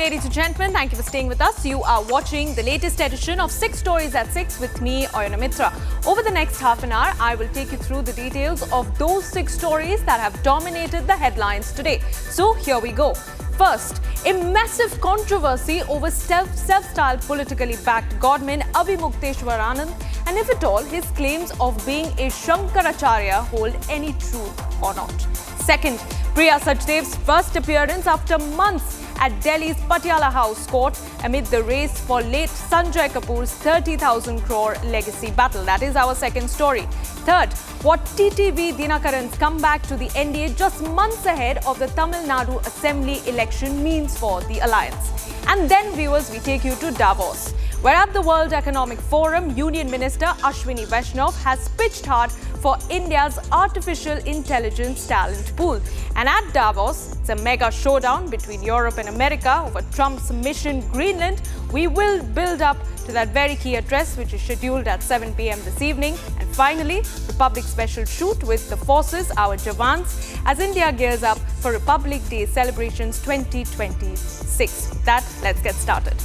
ladies and gentlemen, thank you for staying with us. You are watching the latest edition of 6 Stories at 6 with me, Oyana Mitra. Over the next half an hour, I will take you through the details of those 6 stories that have dominated the headlines today. So here we go. First, a massive controversy over self-styled politically backed godman Avimukhteshwar Anand, and if at all his claims of being a Shankaracharya hold any truth or not. Second, Priya Sachdev's first appearance after months at Delhi's Patiala House Court amid the race for late Sunjay Kapur's 30,000 crore legacy battle. That is our second story. Third, what TTV Dinakaran's comeback to the NDA just months ahead of the Tamil Nadu Assembly election means for the alliance. And then, viewers, we take you to Davos, where at the World Economic Forum, Union Minister Ashwini Vaishnav has pitched hard for India's artificial intelligence talent pool. And at Davos, it's a mega showdown between Europe and America over Trump's mission Greenland. We will build up to that very key address, which is scheduled at 7 p.m. this evening. And finally, Republic special shoot with the forces, our Jawans, as India gears up for Republic Day celebrations 2026. With that, let's get started.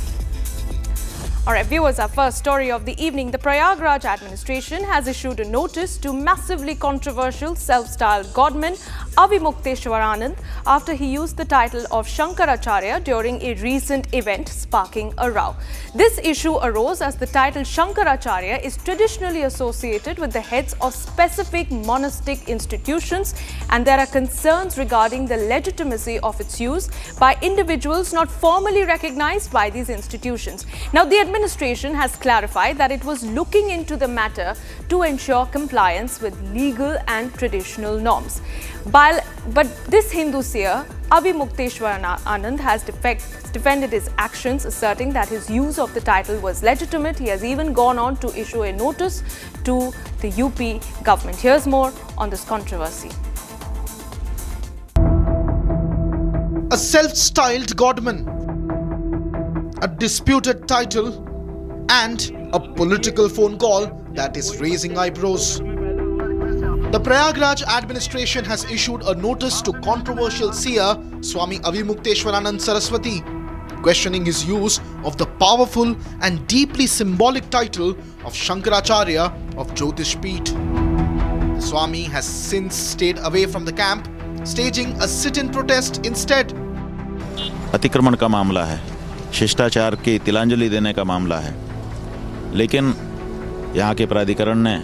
All right, viewers, our first story of the evening. The Prayagraj administration has issued a notice to massively controversial self-styled godman Avimukhteshwar Anand after he used the title of Shankaracharya during a recent event, sparking a row. This issue arose as the title Shankaracharya is traditionally associated with the heads of specific monastic institutions, and there are concerns regarding the legitimacy of its use by individuals not formally recognized by these institutions. Now, the administration has clarified that it was looking into the matter to ensure compliance with legal and traditional norms. But this Hindu seer, Avimukhteshwar Anand, has defended his actions, asserting that his use of the title was legitimate. He has even gone on to issue a notice to the UP government. Here's more on this controversy. A self-styled godman, a disputed title, and a political phone call that is raising eyebrows. The Prayagraj administration has issued a notice to controversial seer Swami Avimukhteshwar Anand Saraswati, questioning his use of the powerful and deeply symbolic title of Shankaracharya of Jyotish Peeth. The Swami has since stayed away from the camp, staging a sit-in protest instead. अतिक्रमण का मामला है, शिष्टाचार की तिलांजलि देने का मामला है, लेकिन यहाँ के प्राधिकरण ने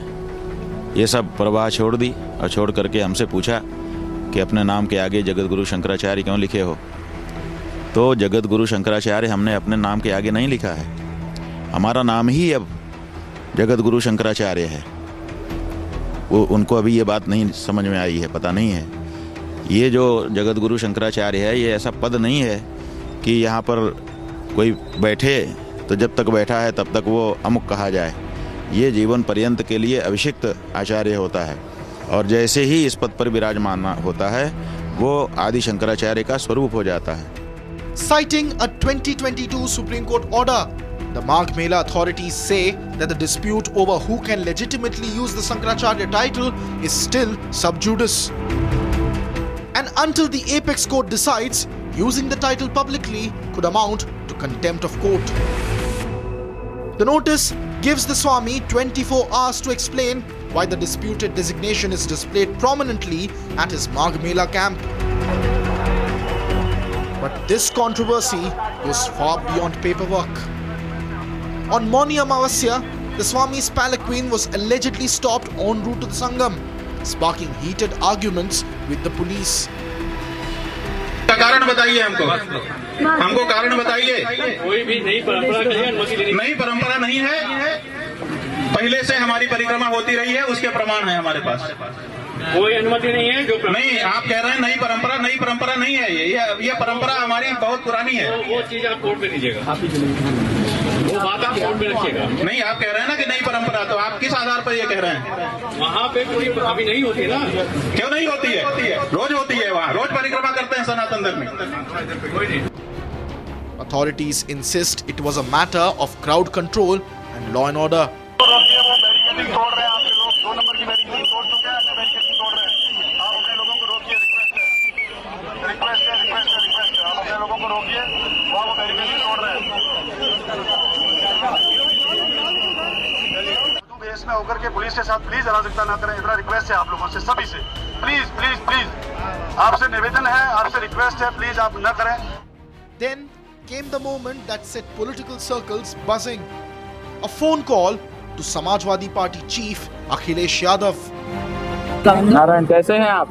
ये सब प्रवाह छोड़ दी और छोड़ करके हमसे पूछा कि अपने नाम के आगे जगत गुरु शंकराचार्य क्यों लिखे हो। तो जगत गुरु शंकराचार्य हमने अपने नाम के आगे नहीं लिखा है, हमारा नाम ही अब जगत गुरु शंकराचार्य है। वो उनको अभी ये बात नहीं समझ में आई है, पता नहीं है। ये जो जगत गुरु शंकराचार्य है, ये ऐसा पद नहीं है कि यहाँ पर कोई बैठे तो जब तक बैठा है तब तक वो अमुक कहा जाए। ये जीवन पर्यंत के लिए अभिषिक्त आचार्य होता है, और जैसे ही इस पद पर विराजमान होता है वो आदि शंकराचार्य का स्वरूप हो जाता है। Citing a 2022 Supreme Court order, the Magh Mela authorities say that the dispute over who can legitimately use the Shankaracharya title is still sub judice. And until the apex court decides, using the title publicly could amount to contempt of court. The notice gives the Swami 24 hours to explain why the disputed designation is displayed prominently at his Magh Mela camp. But this controversy goes far beyond paperwork. On Mauni Amavasya, the Swami's palanquin was allegedly stopped en route to the Sangam, sparking heated arguments with the police. कारण बताइए हमको कारण बताइए। कोई भी नई परंपरा नहीं है, पहले से हमारी परिक्रमा होती रही है, उसके प्रमाण है हमारे पास। कोई अनुमति नहीं है जो नहीं, आप कह रहे हैं नई परंपरा नहीं है। ये परंपरा हमारी बहुत पुरानी है। वो चीज आप कोर्ट में लीजिएगा, वो बात आप कोर्ट में रखिएगा। नहीं, आप कह रहे हैं ना कि नई परंपरा, तो आप किस आधार पर ये कह रहे हैं? वहाँ पे कोई अभी नहीं होती ना। क्यों नहीं होती है? रोज होती है, वहाँ रोज परिक्रमा करते हैं सनातन धर्म में। Authorities insist it was a matter of crowd control and law and order. होकर के पुलिस के साथ प्लीज अराजकता ना करें, इतना रिक्वेस्ट है आप लोगों से, सभी से, प्लीज प्लीज प्लीज आपसे निवेदन है, आपसे रिक्वेस्ट है, प्लीज आप न करें। Then came the moment that set political circles buzzing. A phone call to Samajwadi Party chief Akhilesh Yadav. Narayan कैसे हैं आप?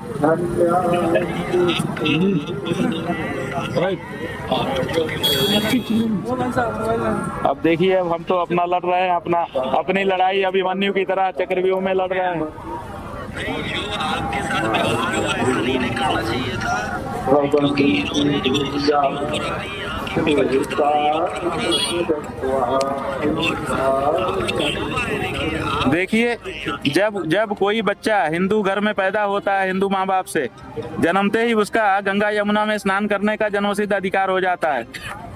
अब देखिए, अब हम तो अपना लड़ रहे हैं, अपनी लड़ाई अभिमन्यु की तरह चक्रव्यूह में लड़ रहे हैं। जो आपके साथ व्यवहार हुआ ऐसा नहीं करना चाहिए था, क्योंकि इन्होंने जो देखिए, जब कोई बच्चा हिंदू घर में पैदा होता है, हिंदू माँ बाप से, जन्मते ही उसका गंगा यमुना में स्नान करने का जन्मसिद्ध अधिकार हो जाता है,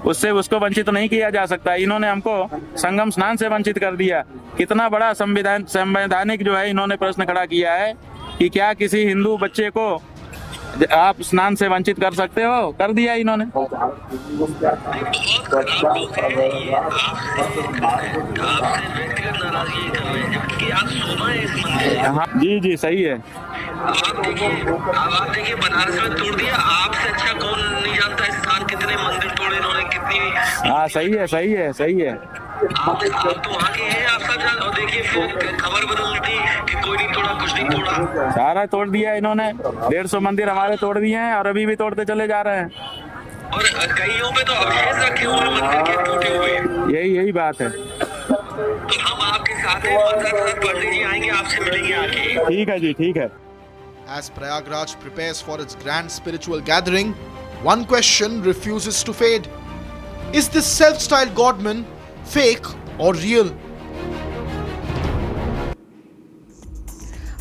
उससे उसको वंचित नहीं किया जा सकता। इन्होंने हमको संगम स्नान से वंचित कर दिया। कितना बड़ा संवैधानिक जो है इन्होंने प्रश्न खड़ा किया है कि क्या किसी हिंदू बच्चे को आप स्नान से वंचित कर सकते हो? कर दिया इन्होंने। हाँ जी सही है। आप देखिए बनारस में तोड़ दिया, आपसे अच्छा कौन नहीं जानता इस साल कितने मंदिर तोड़े इन्होंने, कितनी। हाँ सही है। आप तो वहाँ के हैं, आप सब और देखिए फिर खबर बदल दी कि कोई नहीं तोड़ा, कुछ नहीं तोड़ा, सारा तोड़ दिया इन्होंने। 150 मंदिर हमारे तोड़ दिए हैं और अभी भी तोड़ते चले जा रहे हैं। और कईयों पे तो अवशेष रखे हुए मंदिर के टूटे हुए। यही बात है। तो हम आपके साथ हैं, पंडित जी आएंगे, आपसे मिलेंगे आके। ठीक है जी, ठीक है। As Prayagraj prepares for its grand spiritual gathering, one question refuses to fade. Is this self-styled godman fake or real?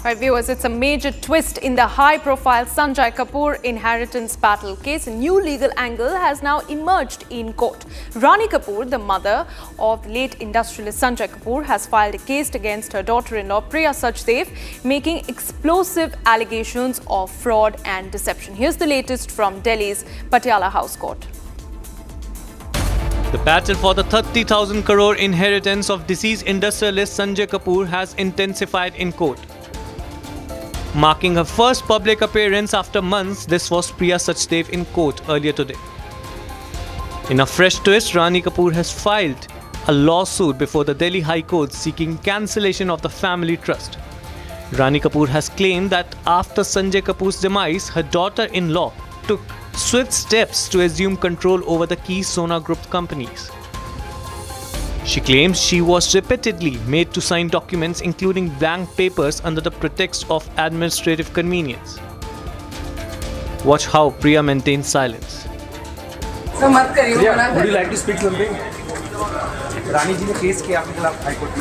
Right, viewers, it's a major twist in the high-profile Sunjay Kapur inheritance battle case. A new legal angle has now emerged in court. Rani Kapur, the mother of late industrialist Sunjay Kapur, has filed a case against her daughter-in-law Priya Sachdev, making explosive allegations of fraud and deception. Here's the latest from Delhi's Patiala House Court. The battle for the 30,000 crore inheritance of deceased industrialist Sunjay Kapur has intensified in court. Marking her first public appearance after months, this was Priya Sachdev in court earlier today. In a fresh twist, Rani Kapur has filed a lawsuit before the Delhi High Court seeking cancellation of the family trust. Rani Kapur has claimed that after Sunjay Kapur's demise, her daughter-in-law took swift steps to assume control over the key Sona Group companies. She claims she was repeatedly made to sign documents including blank papers under the pretext of administrative convenience. Watch how Priya maintains silence. Priya, would you like to speak something? रानी जी ने case किया आपके खिलाफ high court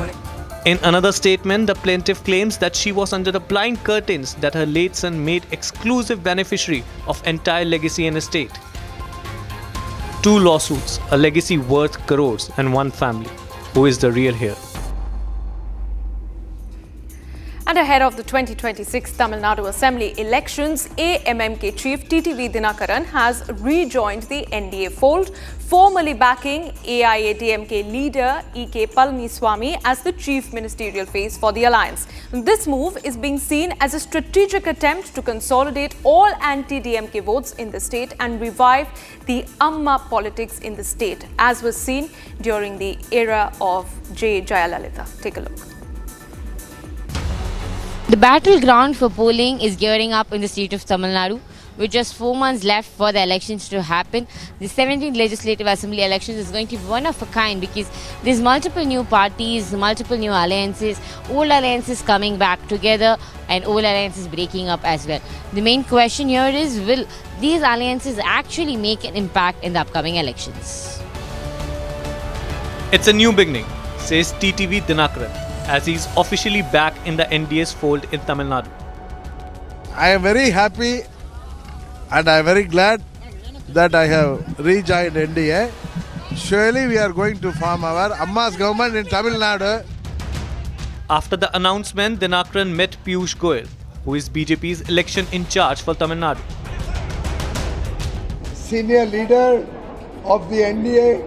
में। In another statement, the plaintiff claims that she was under the blind curtains that her late son made exclusive beneficiary of entire legacy and estate. 2 lawsuits, a legacy worth crores, and one family. Who is the real here? And ahead of the 2026 Tamil Nadu Assembly elections, AMMK chief TTV Dinakaran has rejoined the NDA fold, formally backing AIADMK leader EK Palniswamy as the chief ministerial face for the alliance. This move is being seen as a strategic attempt to consolidate all anti-DMK votes in the state and revive the Amma politics in the state, as was seen during the era of J. Jayalalitha. Take a look. The battleground for polling is gearing up in the state of Tamil Nadu. With just 4 months left for the elections to happen, the 17th Legislative Assembly elections is going to be one of a kind because there's multiple new parties, multiple new alliances, old alliances coming back together and old alliances breaking up as well. The main question here is, will these alliances actually make an impact in the upcoming elections? It's a new beginning, says TTV Dinakaran, as he's officially back in the NDA's fold in Tamil Nadu. I am very happy and I am very glad that I have rejoined NDA. Surely we are going to form our Amma's government in Tamil Nadu. After the announcement, Dinakaran met Piyush Goyal, who is BJP's election in charge for Tamil Nadu. Senior leader of the NDA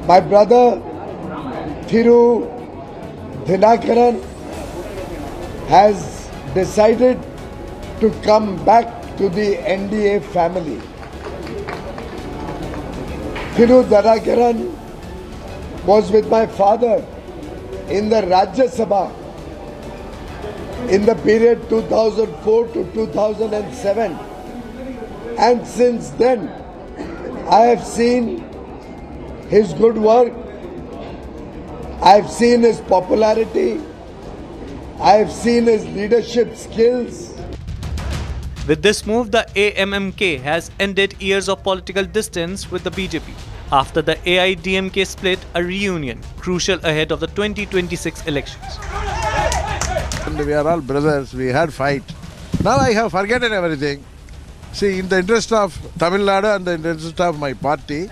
My brother Thiru Dinakaran has decided to come back to the NDA family. Thiru Dinakaran was with my father in the Rajya Sabha in the period 2004 to 2007, and since then I have seen his good work, I have seen his popularity, I have seen his leadership skills. With this move, the AMMK has ended years of political distance with the BJP. After the AIDMK split, a reunion crucial ahead of the 2026 elections. And we are all brothers, we had fight. Now I have forgotten everything. See, in the interest of Tamil Nadu and the interest of my party,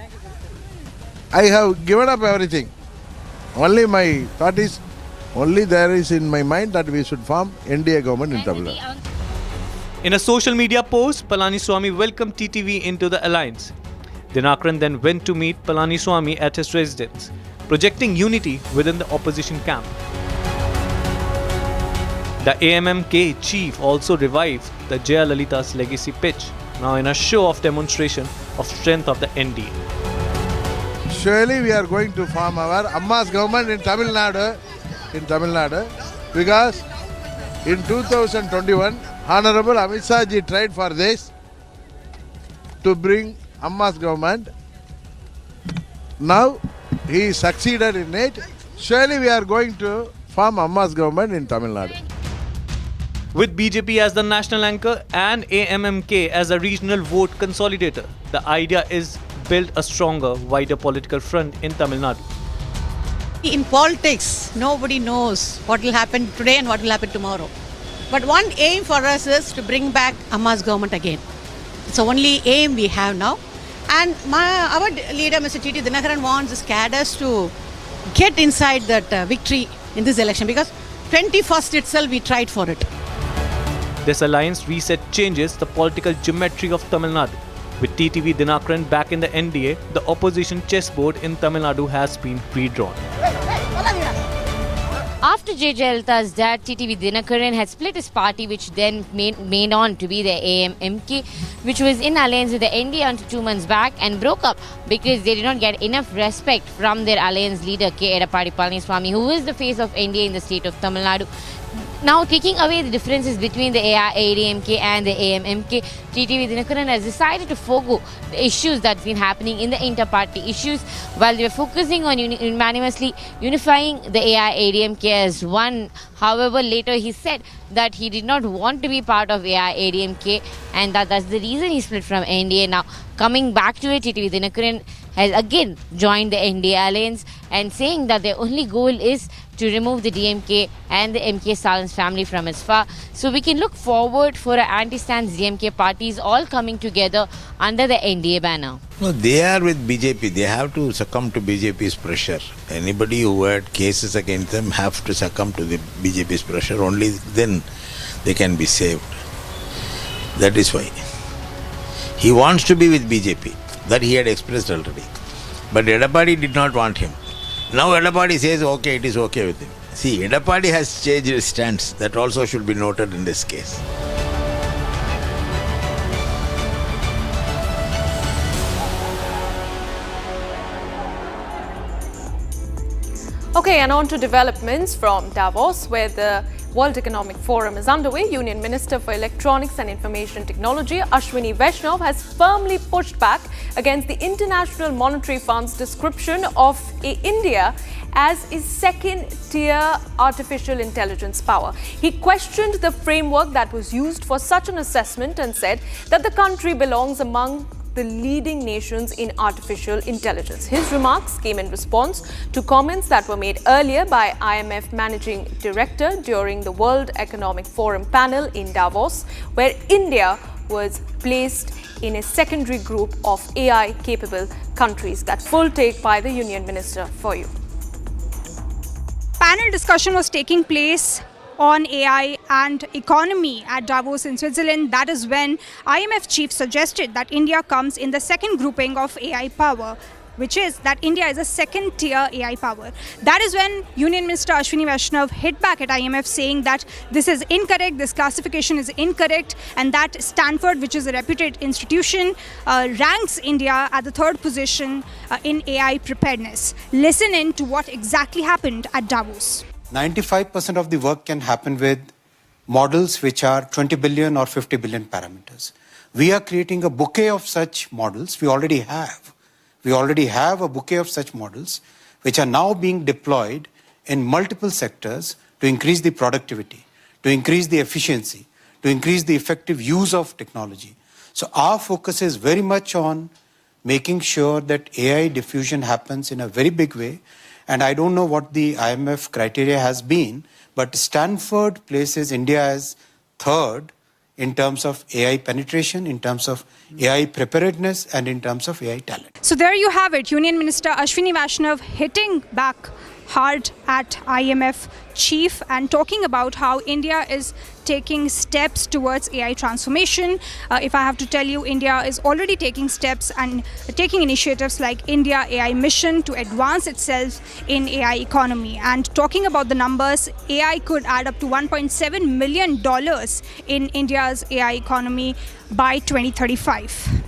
I have given up everything. Only my thought is, only there is in my mind that we should form NDA government in Tamil Nadu. In a social media post, Palaniswamy welcomed TTV into the alliance. Dinakaran then went to meet Palaniswamy at his residence, projecting unity within the opposition camp. The AMMK chief also revived the Jayalalitha's legacy pitch, now in a show-off demonstration of strength of the NDA. Surely we are going to form our Amma's government in Tamil Nadu, because in 2021, Honorable Amit Shah ji tried for this to bring Amma's government. Now he succeeded in it. Surely we are going to form Amma's government in Tamil Nadu. With BJP as the national anchor and AMMK as a regional vote consolidator, the idea is build a stronger, wider political front in Tamil Nadu. In politics, nobody knows what will happen today and what will happen tomorrow. But one aim for us is to bring back Amma's government again. It's the only aim we have now. And our leader, Mr. T.T. Dinakaran, wants his cadres to get inside that victory in this election, because 21st itself we tried for it. This alliance reset changes the political geometry of Tamil Nadu. With TTV Dinakaran back in the NDA, the opposition chessboard in Tamil Nadu has been pre-drawn. After J. Jayalalitha's dad, TTV Dinakaran had split his party, which then made on to be the AMMK, which was in alliance with the NDA until 2 months back, and broke up because they did not get enough respect from their alliance leader K. Edappadi Palaniswamy, who is the face of NDA in the state of Tamil Nadu. Now, taking away the differences between the AIDMK and the AMMK, TTV Dinakaran has decided to forego the issues that's been happening in the inter-party issues, while they were focusing on unanimously unifying the AIDMK as one. However, later he said that he did not want to be part of AIDMK, and that's the reason he split from NDA. Now, coming back to it, TTV Dinakaran has again joined the NDA alliance and saying that their only goal is to remove the DMK and the MK Stallin's family from its far. So we can look forward for anti-stance DMK parties all coming together under the NDA banner. No, they are with BJP. They have to succumb to BJP's pressure. Anybody who had cases against them have to succumb to the BJP's pressure. Only then they can be saved. That is why. He wants to be with BJP. That he had expressed already. But Edappadi did not want him. Now Edappadi says, okay, it is okay with him. See, Edappadi has changed his stance. That also should be noted in this case. Okay, and on to developments from Davos, where the World Economic Forum is underway. Union Minister for Electronics and Information Technology, Ashwini Vaishnav, has firmly pushed back against the International Monetary Fund's description of India as a second-tier artificial intelligence power. He questioned the framework that was used for such an assessment and said that the country belongs among the leading nations in artificial intelligence. His remarks came in response to comments that were made earlier by IMF Managing Director during the World Economic Forum panel in Davos, where India was placed in a secondary group of AI-capable countries. That full take by the Union Minister for you. Panel discussion was taking place on AI and economy at Davos in Switzerland. That is when IMF chief suggested that India comes in the second grouping of AI power. which is that India is a second-tier AI power. That is when Union Minister Ashwini Vaishnav hit back at IMF saying that this is incorrect, this classification is incorrect, and that Stanford, which is a reputed institution, ranks India at the third position in AI preparedness. Listen in to what exactly happened at Davos. 95% of the work can happen with models which are 20 billion or 50 billion parameters. We are creating a bouquet of such models. We already have a bouquet of such models which are now being deployed in multiple sectors to increase the productivity, to increase the efficiency, to increase the effective use of technology. So our focus is very much on making sure that AI diffusion happens in a very big way. And I don't know what the IMF criteria has been, but Stanford places India as third in terms of AI penetration, in terms of AI preparedness, and in terms of AI talent. So there you have it, Union Minister Ashwini Vaishnav hitting back hard at IMF chief and talking about how India is taking steps towards AI transformation. If I have to tell you, India is already taking steps and taking initiatives like India AI Mission to advance itself in AI economy. And talking about the numbers, AI could add up to $1.7 million in India's AI economy by 2035.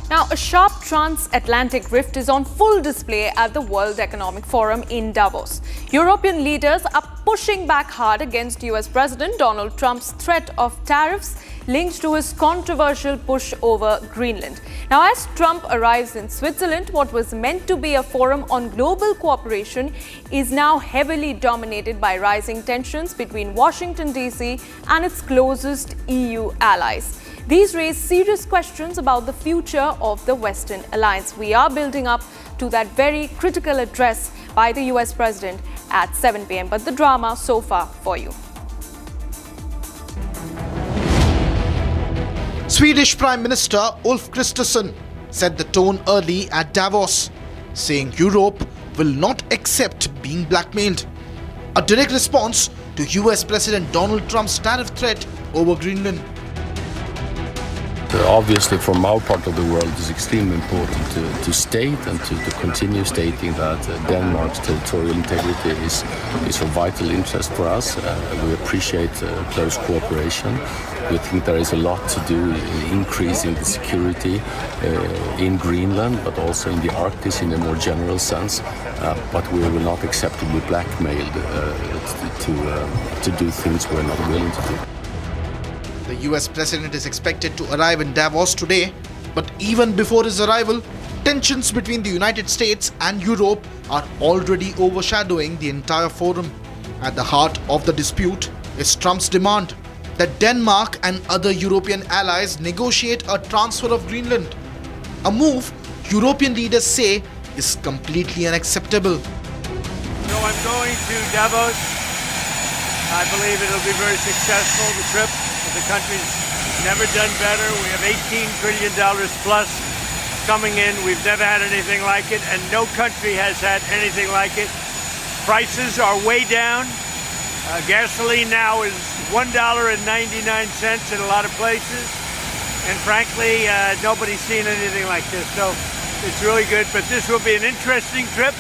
Now, a sharp transatlantic rift is on full display at the World Economic Forum in Davos. European leaders are pushing back hard against US President Donald Trump's threat of tariffs linked to his controversial push over Greenland. Now, as Trump arrives in Switzerland, what was meant to be a forum on global cooperation is now heavily dominated by rising tensions between Washington, D.C. and its closest EU allies. These raise serious questions about the future of the Western alliance. We are building up to that very critical address by the US President at 7 p.m. But the drama so far for you. Swedish Prime Minister Ulf Kristersson set the tone early at Davos, saying Europe will not accept being blackmailed. A direct response to US President Donald Trump's tariff threat over Greenland. Obviously, from our part of the world, it's extremely important to state and to continue stating that Denmark's territorial integrity is of vital interest for us. We appreciate close cooperation. We think there is a lot to do in increasing the security in Greenland, but also in the Arctic in a more general sense. But we will not accept to be blackmailed to do things we're not willing to do. The US President is expected to arrive in Davos today, but even before his arrival, tensions between the United States and Europe are already overshadowing the entire forum. At the heart of the dispute is Trump's demand that Denmark and other European allies negotiate a transfer of Greenland, a move European leaders say is completely unacceptable. So I'm going to Davos. I believe it'll be very successful, the trip. The country's never done better. We have $18 trillion plus coming in. We've never had anything like it, and no country has had anything like it. Prices are way down. Gasoline now is $1.99 in a lot of places. And frankly, nobody's seen anything like this. So it's really good, but this will be an interesting trip.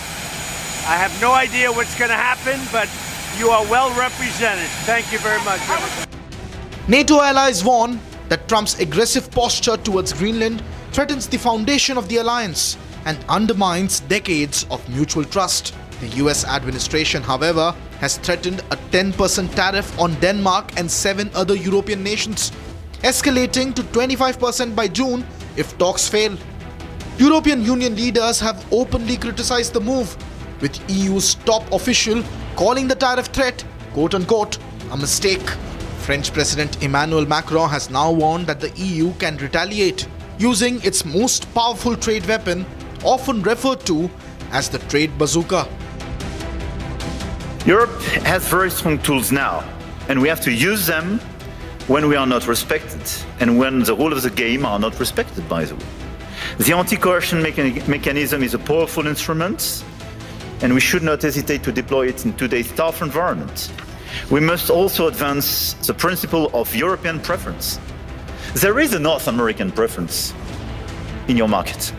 I have no idea what's going to happen, but you are well represented. Thank you very much. NATO allies warn that Trump's aggressive posture towards Greenland threatens the foundation of the alliance and undermines decades of mutual trust. The US administration, however, has threatened a 10% tariff on Denmark and 7 other European nations, escalating to 25% by June if talks fail. European Union leaders have openly criticized the move, with EU's top official calling the tariff threat, quote-unquote, a mistake. French President Emmanuel Macron has now warned that the EU can retaliate, using its most powerful trade weapon, often referred to as the trade bazooka. Europe has very strong tools now, and we have to use them when we are not respected, and when the rules of the game are not respected, by the way. The anti-coercion mechanism is a powerful instrument, and we should not hesitate to deploy it in today's tough environment. We must also advance the principle of European preference. There is a North American preference. in your market.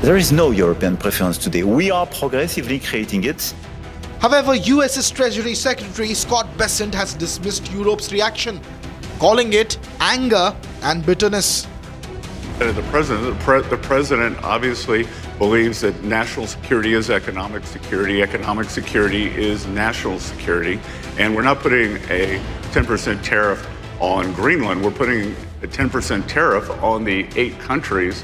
There is no European preference today. We are progressively creating it. However, US's Treasury Secretary Scott Bessent has dismissed Europe's reaction, calling it anger and bitterness. The president obviously believes that national security is economic security is national security, and we're not putting a 10% tariff on Greenland. We're putting a 10% tariff on the 8 countries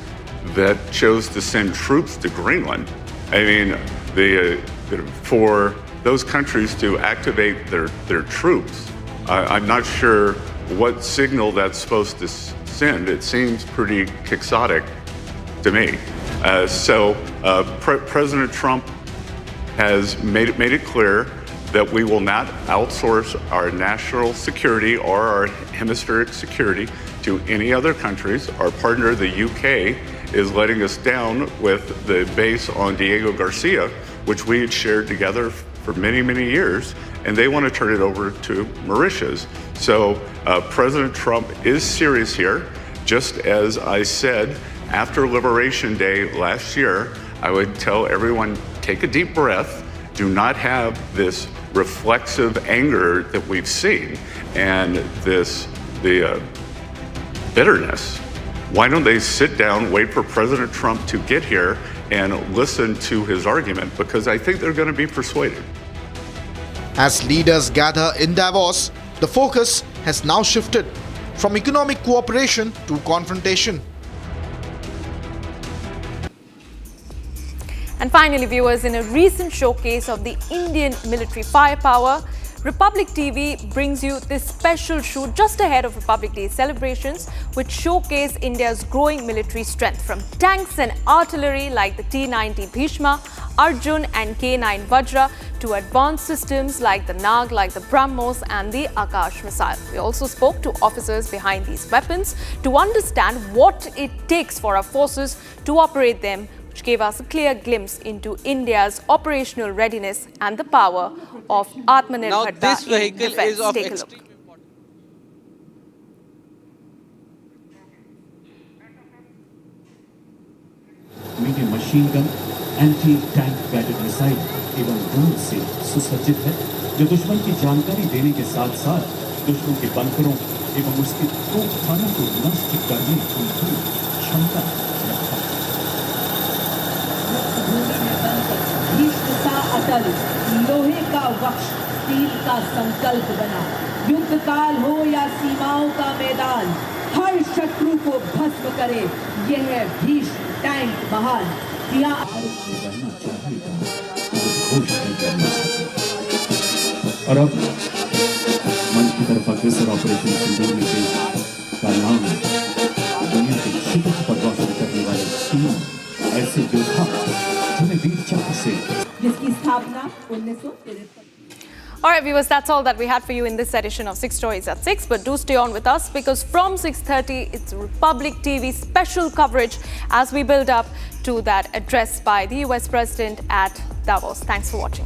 that chose to send troops to Greenland. I mean, for those countries to activate their troops, I'm not sure what signal that's supposed to send. It seems pretty quixotic to me. President Trump has made it clear that we will not outsource our national security or our hemispheric security to any other countries. Our partner, the UK, is letting us down with the base on Diego Garcia, which we had shared together for many, many years, and they want to turn it over to Mauritius. So President Trump is serious here. Just as I said, after Liberation Day last year, I would tell everyone, take a deep breath. Do not have this reflexive anger that we've seen and the bitterness. Why don't they sit down, wait for President Trump to get here and listen to his argument? Because I think they're going to be persuaded. As leaders gather in Davos, the focus has now shifted from economic cooperation to confrontation. And finally, viewers, in a recent showcase of the Indian military firepower, Republic TV brings you this special shoot just ahead of Republic Day celebrations, which showcase India's growing military strength, from tanks and artillery like the T-90 Bhishma, Arjun and K-9 Vajra, to advanced systems like the Nag, like the BrahMos and the Akash missile. We also spoke to officers behind these weapons to understand what it takes for our forces to operate them, which gave us a clear glimpse into India's operational readiness and the power of Atmanirbharta. Now this vehicle is of Take a look. Medium machine gun, anti tank guided missile एवं drone से सुसज्जित है, जो दुश्मन की जानकारी देने के साथ साथ दुश्मन के बंकरों एवं उसके तोपखानों को नष्ट करने की क्षमता रखता है। अटल लोहे का वक्ष स्टील का संकल्प बना, युद्ध काल हो या सीमाओं का मैदान, हर शत्रु को भस्म करे, यह है भीष्म टैंक महान। और अब मंच की तरफ अग्रसर ऑपरेशन सिंदूर में पेश का नाम है दुनिया के क्षितिज पर रोशन करने वाले 3 ऐसे योद्धा जिन्हें वीर चक्र से जिसकी स्थापना 1953। All right, viewers, that's all that we had for you in this edition of 6 Stories at 6. But do stay on with us, because from 6:30, it's Republic TV special coverage as we build up to that address by the US President at Davos. Thanks for watching.